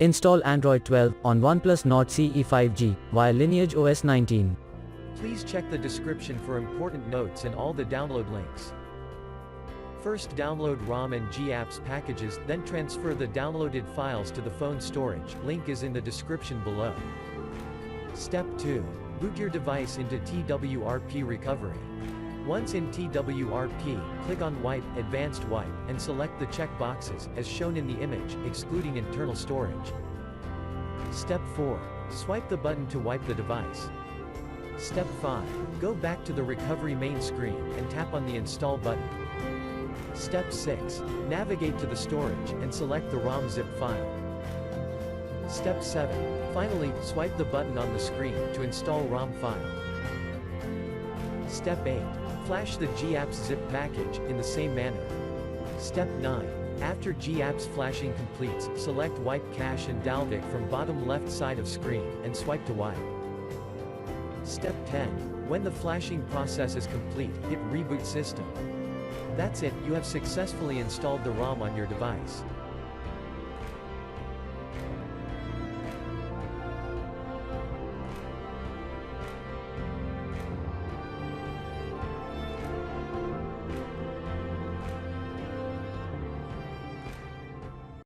Install Android 12 on OnePlus Nord CE 5G via LineageOS 19. Please check the description for important notes and all the download links. First, download ROM and GApps packages, then transfer the downloaded files to the phone storage. Link is in the description below. Step 2. Boot your device into TWRP recovery. Once in TWRP, click on Wipe, Advanced Wipe, and select the check boxes, as shown in the image, excluding internal storage. Step 4. Swipe the button to wipe the device. Step 5. Go back to the recovery main screen, and tap on the Install button. Step 6. Navigate to the storage, and select the ROM zip file. Step 7. Finally, swipe the button on the screen to install ROM file. Step 8. Flash the GApps zip package, in the same manner. Step 9. After GApps flashing completes, select Wipe Cache and Dalvik from bottom left side of screen, and swipe to wipe. Step 10. When the flashing process is complete, hit Reboot System. That's it, you have successfully installed the ROM on your device.